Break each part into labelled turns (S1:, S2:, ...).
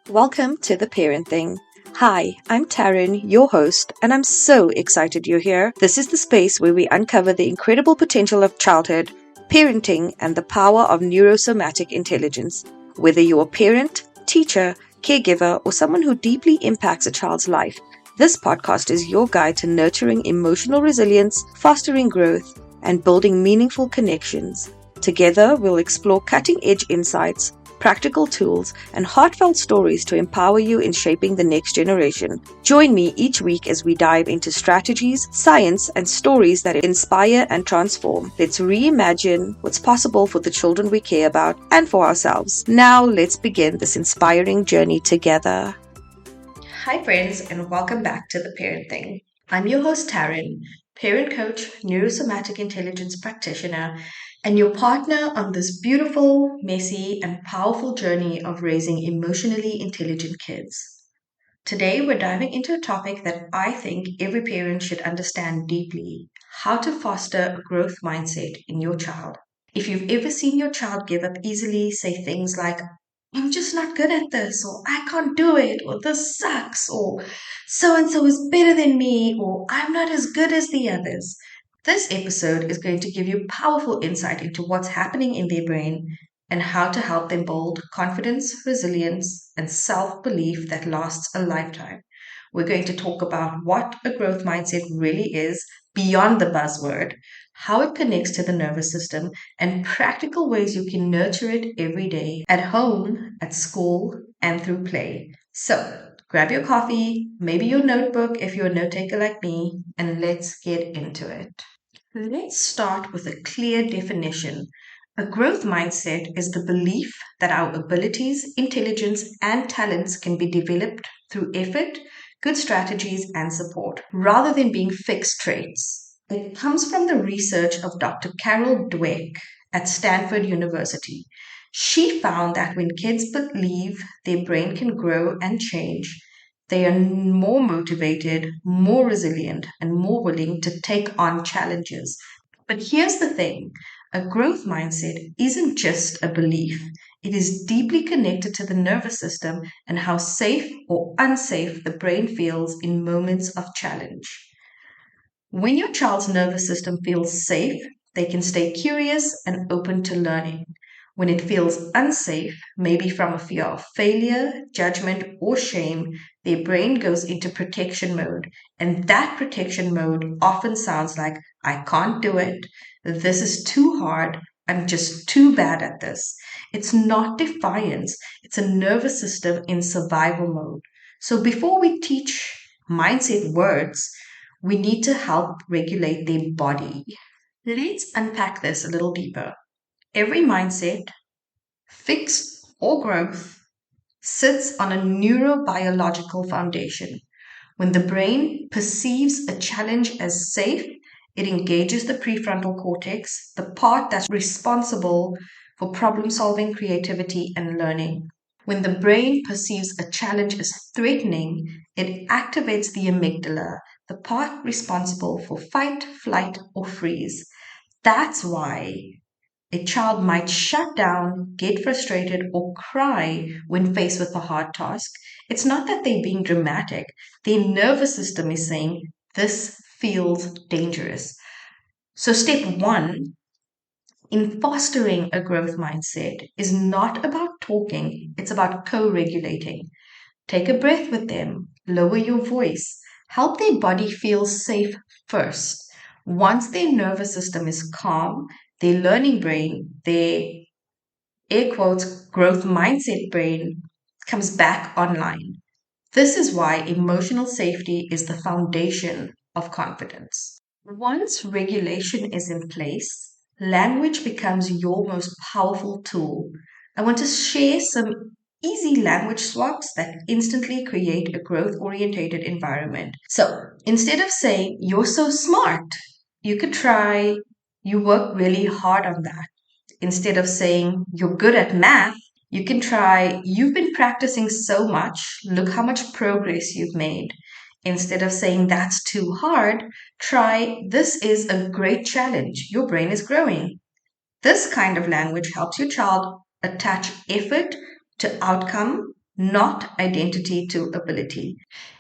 S1: Welcome to The Parent Thing. Hi, I'm Tarryn, your host, and I'm so excited you're here. This is the space where we uncover the incredible potential of childhood, parenting, and the power of neurosomatic intelligence. Whether you're a parent, teacher, caregiver, or someone who deeply impacts a child's life, this podcast is your guide to nurturing emotional resilience, fostering growth, and building meaningful connections. Together, we'll explore cutting-edge insights, practical tools, and heartfelt stories to empower you in shaping the next generation. Join me each week as we dive into strategies, science, and stories that inspire and transform. Let's reimagine what's possible for the children we care about and for ourselves. Now, let's begin this inspiring journey together. Hi, friends, and welcome back to The Parent Thing. I'm your host, Tarryn, parent coach, neurosomatic intelligence practitioner, and your partner on this beautiful, messy, and powerful journey of raising emotionally intelligent kids. Today, we're diving into a topic that I think every parent should understand deeply: how to foster a growth mindset in your child. If you've ever seen your child give up easily, say things like, I'm just not good at this, or I can't do it, or this sucks, or so and so is better than me, or I'm not as good as the others. This episode is going to give you powerful insight into what's happening in their brain and how to help them build confidence, resilience, and self belief that lasts a lifetime. We're going to talk about what a growth mindset really is beyond the buzzword, how it connects to the nervous system, and practical ways you can nurture it every day at home, at school, and through play. So, grab your coffee, maybe your notebook if you're a note taker like me, and let's get into it. Let's start with a clear definition. A growth mindset is the belief that our abilities, intelligence, and talents can be developed through effort, good strategies, and support, rather than being fixed traits. It comes from the research of Dr. Carol Dweck at Stanford University. She found that when kids believe their brain can grow and change, they are more motivated, more resilient, and more willing to take on challenges. But here's the thing: a growth mindset isn't just a belief, it is deeply connected to the nervous system and how safe or unsafe the brain feels in moments of challenge. When your child's nervous system feels safe, they can stay curious and open to learning. When it feels unsafe, maybe from a fear of failure, judgment, or shame, their brain goes into protection mode. And that protection mode often sounds like, I can't do it, this is too hard, I'm just too bad at this. It's not defiance, it's a nervous system in survival mode. So before we teach mindset words, we need to help regulate their body. Let's unpack this a little deeper. Every mindset, fixed or growth, sits on a neurobiological foundation. When the brain perceives a challenge as safe, it engages the prefrontal cortex, the part that's responsible for problem solving, creativity, and learning. When the brain perceives a challenge as threatening, it activates the amygdala, the part responsible for fight, flight, or freeze. That's why a child might shut down, get frustrated, or cry when faced with a hard task. It's not that they're being dramatic. Their nervous system is saying, this feels dangerous. So, step one in fostering a growth mindset is not about talking, it's about co regulating. Take a breath with them, lower your voice, help their body feel safe first. Once their nervous system is calm, their learning brain, their air quotes growth mindset brain comes back online. This is why emotional safety is the foundation of confidence. Once regulation is in place, language becomes your most powerful tool. I want to share some easy language swaps that instantly create a growth orientated environment. So instead of saying, you're so smart, you could try, you work really hard on that. Instead of saying, you're good at math, you can try, you've been practicing so much, look how much progress you've made. Instead of saying that's too hard, try, this is a great challenge, your brain is growing. This kind of language helps your child attach effort to outcome not identity to ability.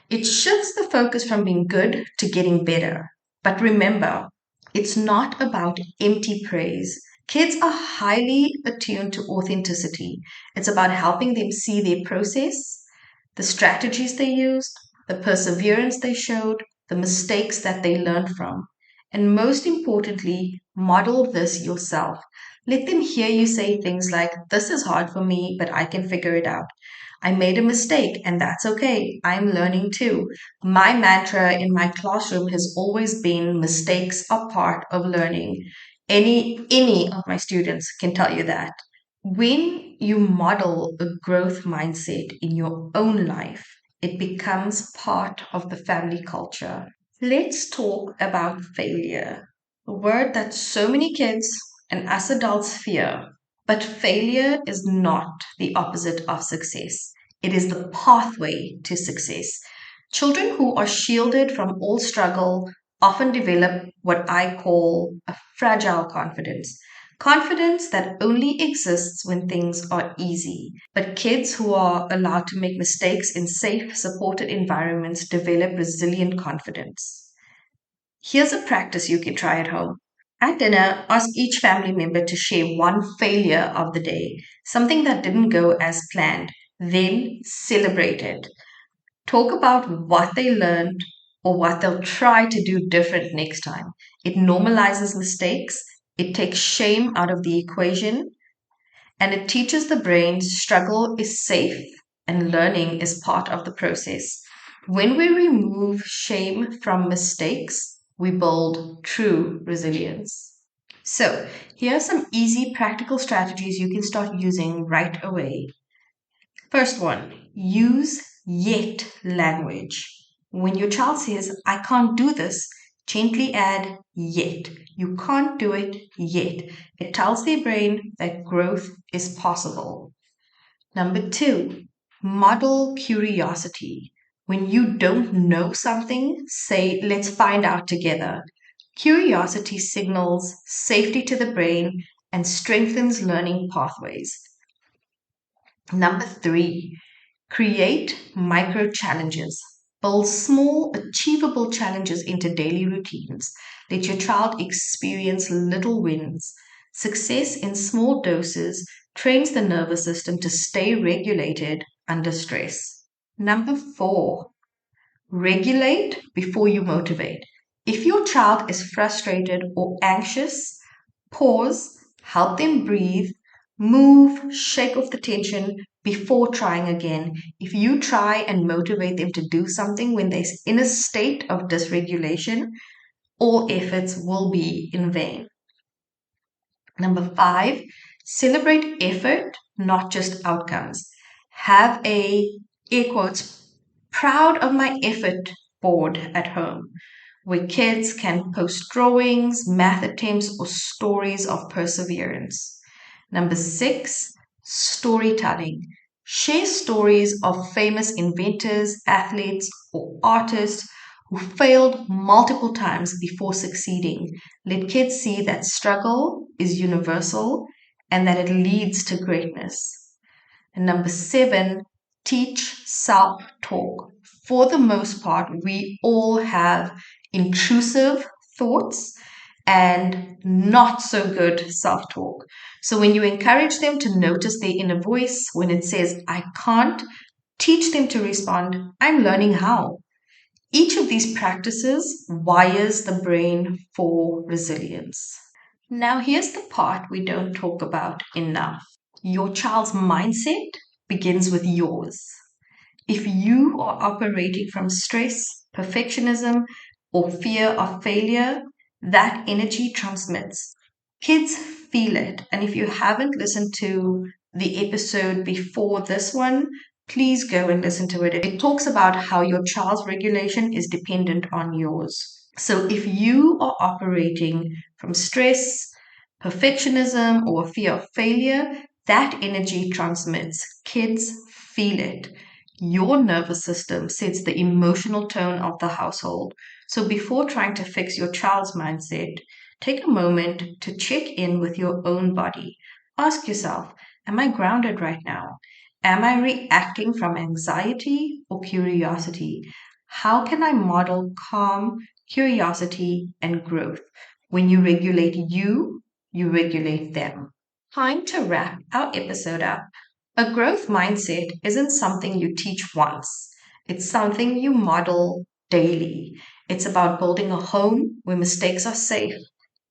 S1: It shifts the focus from being good to getting better. But remember, it's not about empty praise. Kids are highly attuned to authenticity. It's about helping them see their process, the strategies they used, the perseverance they showed, the mistakes that they learned from. And most importantly, model this yourself. Let them hear you say things like, "This is hard for me, but I can figure it out. I made a mistake, and that's okay. I'm learning too." My mantra in my classroom has always been mistakes are part of learning. Any of my students can tell you that. When you model a growth mindset in your own life, it becomes part of the family culture. Let's talk about failure, a word that so many kids and us adults fear. But failure is not the opposite of success. It is the pathway to success. Children who are shielded from all struggle often develop what I call a fragile confidence. Confidence that only exists when things are easy. But kids who are allowed to make mistakes in safe, supported environments develop resilient confidence. Here's a practice you can try at home. At dinner, ask each family member to share one failure of the day, something that didn't go as planned. Then celebrate it. Talk about what they learned or what they'll try to do different next time. It normalizes mistakes, it takes shame out of the equation, and it teaches the brain struggle is safe and learning is part of the process. When we remove shame from mistakes, we build true resilience. So, here are some easy practical strategies you can start using right away. First one, use yet language. When your child says, "I can't do this," gently add yet. You can't do it yet. It tells their brain that growth is possible. Number two, model curiosity. When you don't know something, say, "Let's find out together." Curiosity signals safety to the brain and strengthens learning pathways. Number three, create micro challenges. Build small, achievable challenges into daily routines. Let your child experience little wins. Success in small doses trains the nervous system to stay regulated under stress. Number four, regulate before you motivate. If your child is frustrated or anxious, pause, help them breathe, move, shake off the tension before trying again. If you try and motivate them to do something when they're in a state of dysregulation, all efforts will be in vain. Number five, celebrate effort, not just outcomes. Have a, air quotes, proud of my effort board at home where kids can post drawings, math attempts, or stories of perseverance. Number six, storytelling. Share stories of famous inventors, athletes, or artists who failed multiple times before succeeding. Let kids see that struggle is universal and that it leads to greatness. And number seven, teach self talk. For the most part, we all have intrusive thoughts and not so good self talk. So when you encourage them to notice their inner voice, when it says, "I can't," teach them to respond, "I'm learning how." Each of these practices wires the brain for resilience. Now, here's the part we don't talk about enough. Your child's mindset begins with yours. If you are operating from stress, perfectionism, or fear of failure, that energy transmits. Kids feel it. And if you haven't listened to the episode before this one, please go and listen to it. It talks about how your child's regulation is dependent on yours. So if you are operating from stress, perfectionism, or fear of failure, that energy transmits. Kids feel it. Your nervous system sets the emotional tone of the household. So before trying to fix your child's mindset, take a moment to check in with your own body. Ask yourself, am I grounded right now? Am I reacting from anxiety or curiosity? How can I model calm, curiosity, and growth? When you regulate you regulate them. Time to wrap our episode up. A growth mindset isn't something you teach once, it's something you model daily. It's about building a home where mistakes are safe,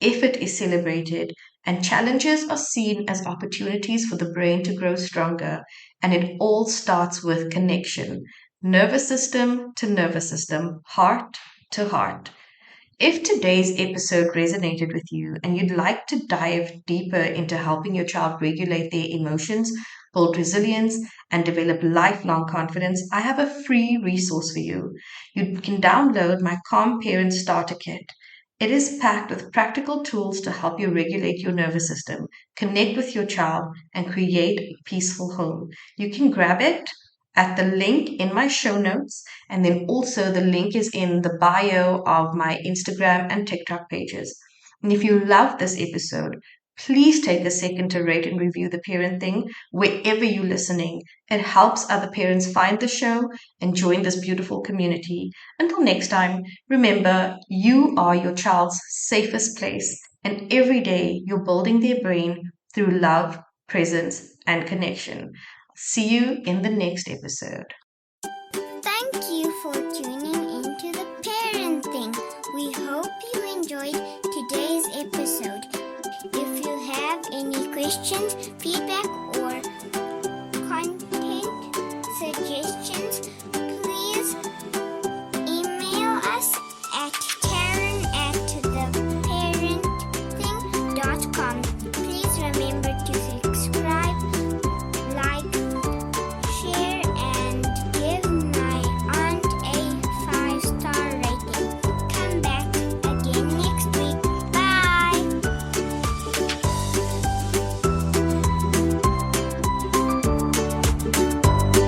S1: effort is celebrated, and challenges are seen as opportunities for the brain to grow stronger. And it all starts with connection, nervous system, heart to heart. If today's episode resonated with you and you'd like to dive deeper into helping your child regulate their emotions, build resilience, and develop lifelong confidence, I have a free resource for you. You can download my Calm Parent Starter Kit. It is packed with practical tools to help you regulate your nervous system, connect with your child, and create a peaceful home. You can grab it at the link in my show notes, and then also the link is in the bio of my Instagram and TikTok pages. And if you love this episode, please take a second to rate and review The Parent Thing wherever you're listening. It helps other parents find the show and join this beautiful community. Until next time, remember you are your child's safest place, and every day you're building their brain through love, presence, and connection. See you in the next episode.
S2: Thank you for tuning into The Parenting. We hope you enjoyed today's episode. If you have any questions, feedback,